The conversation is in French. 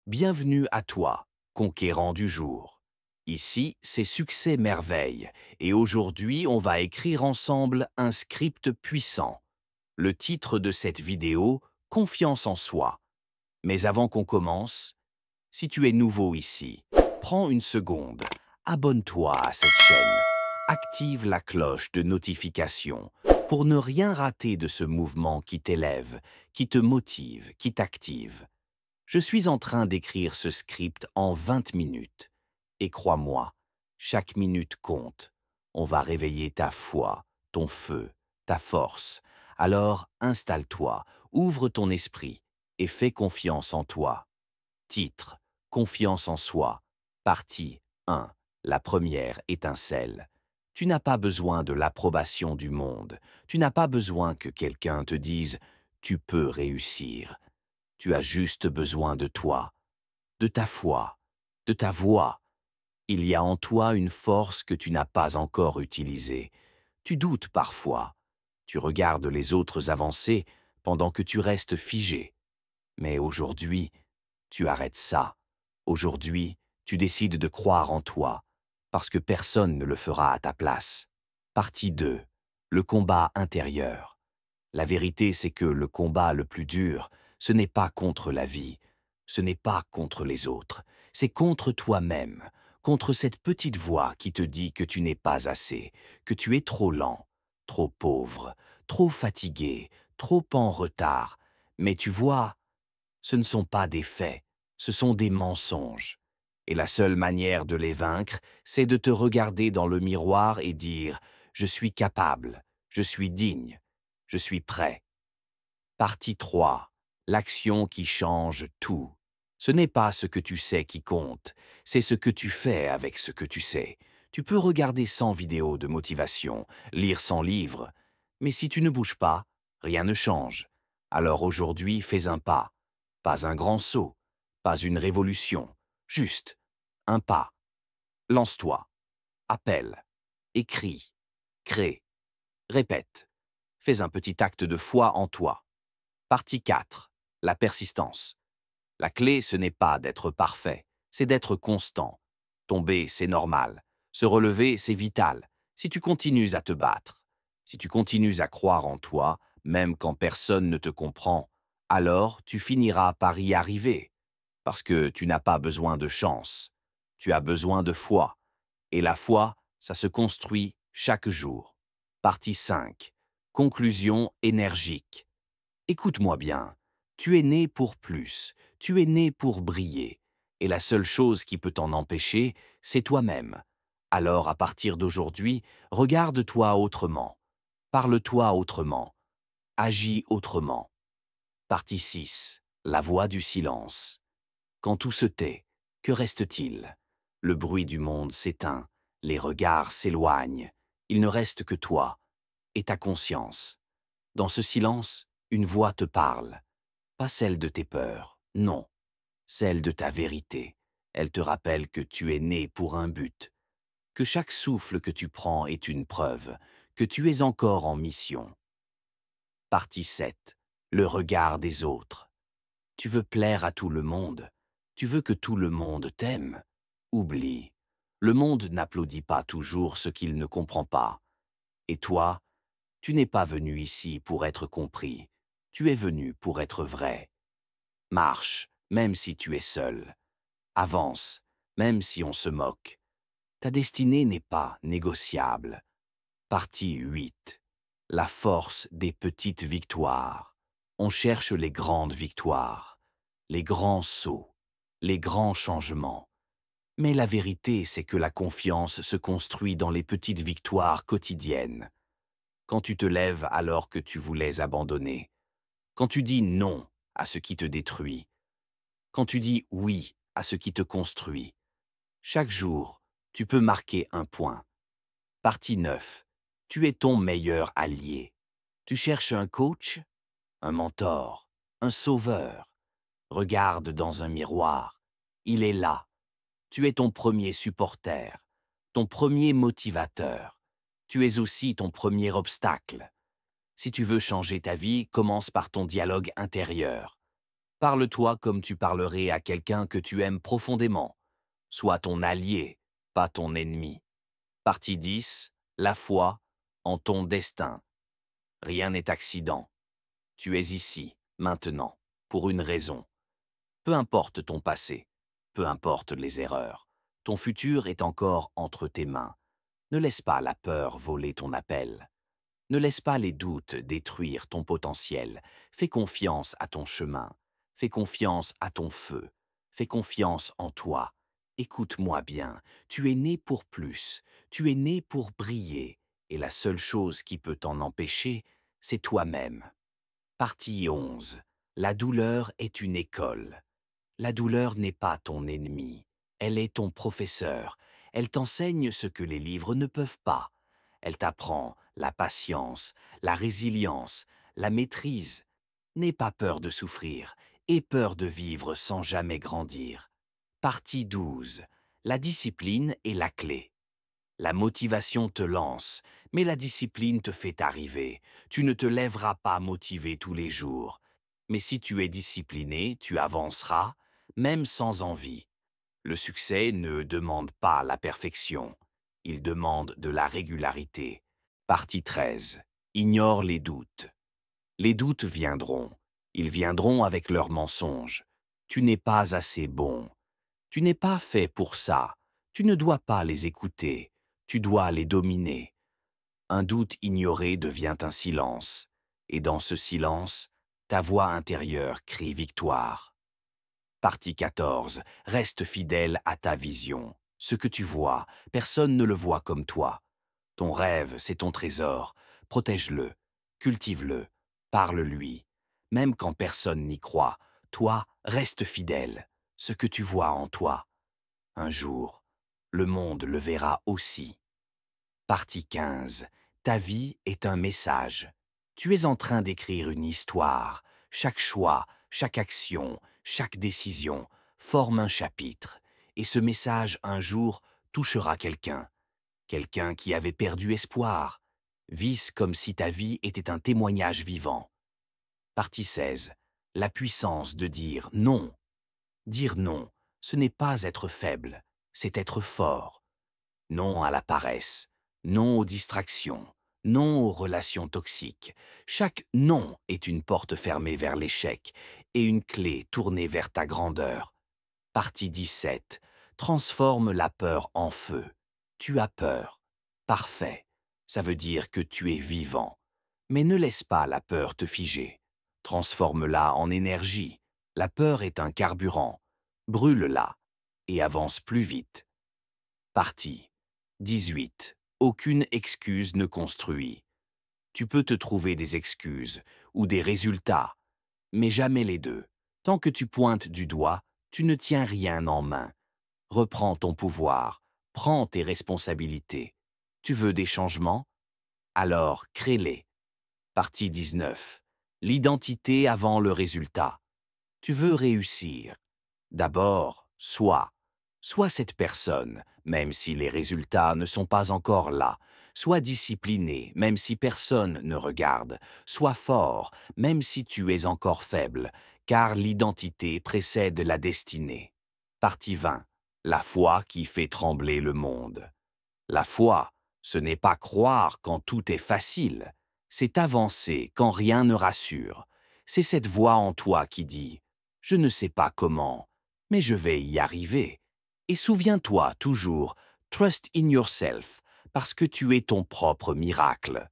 Bienvenue à toi, conquérant du jour. Ici, c'est Succès Merveille, et aujourd'hui, on va écrire ensemble un script puissant. Le titre de cette vidéo, Confiance en soi. Mais avant qu'on commence, si tu es nouveau ici, prends une seconde, abonne-toi à cette chaîne, active la cloche de notification pour ne rien rater de ce mouvement qui t'élève, qui te motive, qui t'active. Je suis en train d'écrire ce script en 20 minutes. Et crois-moi, chaque minute compte. On va réveiller ta foi, ton feu, ta force. Alors installe-toi, ouvre ton esprit et fais confiance en toi. Titre: Confiance en soi. Partie 1. La première étincelle. Tu n'as pas besoin de l'approbation du monde. Tu n'as pas besoin que quelqu'un te dise « tu peux réussir ». Tu as juste besoin de toi, de ta foi, de ta voix. Il y a en toi une force que tu n'as pas encore utilisée. Tu doutes parfois. Tu regardes les autres avancer pendant que tu restes figé. Mais aujourd'hui, tu arrêtes ça. Aujourd'hui, tu décides de croire en toi, parce que personne ne le fera à ta place. Partie 2. Le combat intérieur. La vérité, c'est que le combat le plus dur, ce n'est pas contre la vie, ce n'est pas contre les autres, c'est contre toi-même, contre cette petite voix qui te dit que tu n'es pas assez, que tu es trop lent, trop pauvre, trop fatigué, trop en retard. Mais tu vois, ce ne sont pas des faits, ce sont des mensonges. Et la seule manière de les vaincre, c'est de te regarder dans le miroir et dire « Je suis capable, je suis digne, je suis prêt ». Partie 3. L'action qui change tout. Ce n'est pas ce que tu sais qui compte, c'est ce que tu fais avec ce que tu sais. Tu peux regarder 100 vidéos de motivation, lire 100 livres, mais si tu ne bouges pas, rien ne change. Alors aujourd'hui, fais un pas. Pas un grand saut, pas une révolution, juste un pas. Lance-toi, appelle, écris, crée, répète. Fais un petit acte de foi en toi. Partie 4. La persistance. La clé, ce n'est pas d'être parfait, c'est d'être constant. Tomber, c'est normal. Se relever, c'est vital. Si tu continues à te battre, si tu continues à croire en toi, même quand personne ne te comprend, alors tu finiras par y arriver. Parce que tu n'as pas besoin de chance. Tu as besoin de foi. Et la foi, ça se construit chaque jour. Partie 5. Conclusion énergique. Écoute-moi bien, tu es né pour plus, tu es né pour briller, et la seule chose qui peut t'en empêcher, c'est toi-même. Alors à partir d'aujourd'hui, regarde-toi autrement, parle-toi autrement, agis autrement. Partie 6. La voix du silence. Quand tout se tait, que reste-t-il? Le bruit du monde s'éteint, les regards s'éloignent, il ne reste que toi et ta conscience. Dans ce silence, une voix te parle. Pas celle de tes peurs, non, celle de ta vérité. Elle te rappelle que tu es né pour un but, que chaque souffle que tu prends est une preuve, que tu es encore en mission. Partie 7. Le regard des autres. Tu veux plaire à tout le monde, tu veux que tout le monde t'aime. Oublie, le monde n'applaudit pas toujours ce qu'il ne comprend pas. Et toi, tu n'es pas venu ici pour être compris, tu es venu pour être vrai. Marche, même si tu es seul. Avance, même si on se moque. Ta destinée n'est pas négociable. Partie 8. La force des petites victoires. On cherche les grandes victoires, les grands sauts, les grands changements. Mais la vérité, c'est que la confiance se construit dans les petites victoires quotidiennes. Quand tu te lèves alors que tu voulais abandonner. Quand tu dis non à ce qui te détruit. Quand tu dis oui à ce qui te construit. Chaque jour, tu peux marquer un point. Partie 9. Tu es ton meilleur allié. Tu cherches un coach, un mentor, un sauveur. Regarde dans un miroir. Il est là. Tu es ton premier supporter, ton premier motivateur. Tu es aussi ton premier obstacle. Si tu veux changer ta vie, commence par ton dialogue intérieur. Parle-toi comme tu parlerais à quelqu'un que tu aimes profondément. Sois ton allié, pas ton ennemi. Partie 10. La foi en ton destin. Rien n'est accident. Tu es ici, maintenant, pour une raison. Peu importe ton passé, peu importe les erreurs, ton futur est encore entre tes mains. Ne laisse pas la peur voler ton appel. Ne laisse pas les doutes détruire ton potentiel. Fais confiance à ton chemin. Fais confiance à ton feu. Fais confiance en toi. Écoute-moi bien, tu es né pour plus. Tu es né pour briller. Et la seule chose qui peut t'en empêcher, c'est toi-même. Partie 11. La douleur est une école. La douleur n'est pas ton ennemi. Elle est ton professeur. Elle t'enseigne ce que les livres ne peuvent pas. Elle t'apprend la patience, la résilience, la maîtrise. N'aie pas peur de souffrir, aie peur de vivre sans jamais grandir. Partie 12. La discipline est la clé. La motivation te lance, mais la discipline te fait arriver. Tu ne te lèveras pas motivé tous les jours. Mais si tu es discipliné, tu avanceras, même sans envie. Le succès ne demande pas la perfection. Il demande de la régularité. Partie 13. Ignore les doutes. Les doutes viendront. Ils viendront avec leurs mensonges. Tu n'es pas assez bon. Tu n'es pas fait pour ça. Tu ne dois pas les écouter. Tu dois les dominer. Un doute ignoré devient un silence. Et dans ce silence, ta voix intérieure crie victoire. Partie 14. Reste fidèle à ta vision. Ce que tu vois, personne ne le voit comme toi. Ton rêve, c'est ton trésor. Protège-le, cultive-le, parle-lui. Même quand personne n'y croit, toi, reste fidèle. Ce que tu vois en toi. Un jour, le monde le verra aussi. Partie 15. Ta vie est un message. Tu es en train d'écrire une histoire. Chaque choix, chaque action, chaque décision forme un chapitre. Et ce message, un jour, touchera quelqu'un. Quelqu'un qui avait perdu espoir. Vis comme si ta vie était un témoignage vivant. Partie 16. La puissance de dire non. Dire non, ce n'est pas être faible, c'est être fort. Non à la paresse, non aux distractions, non aux relations toxiques. Chaque non est une porte fermée vers l'échec et une clé tournée vers ta grandeur. Partie 17. Transforme la peur en feu. Tu as peur. Parfait. Ça veut dire que tu es vivant. Mais ne laisse pas la peur te figer. Transforme-la en énergie. La peur est un carburant. Brûle-la et avance plus vite. Partie 18. Aucune excuse ne construit. Tu peux te trouver des excuses ou des résultats, mais jamais les deux. Tant que tu pointes du doigt, tu ne tiens rien en main. Reprends ton pouvoir, prends tes responsabilités. Tu veux des changements? Alors crée-les. Partie 19. L'identité avant le résultat. Tu veux réussir. D'abord, sois. Sois cette personne, même si les résultats ne sont pas encore là. Sois discipliné, même si personne ne regarde. Sois fort, même si tu es encore faible, car l'identité précède la destinée. Partie 20. La foi qui fait trembler le monde. La foi, ce n'est pas croire quand tout est facile, c'est avancer quand rien ne rassure. C'est cette voix en toi qui dit « Je ne sais pas comment, mais je vais y arriver ». Et souviens-toi toujours, trust in yourself, parce que tu es ton propre miracle.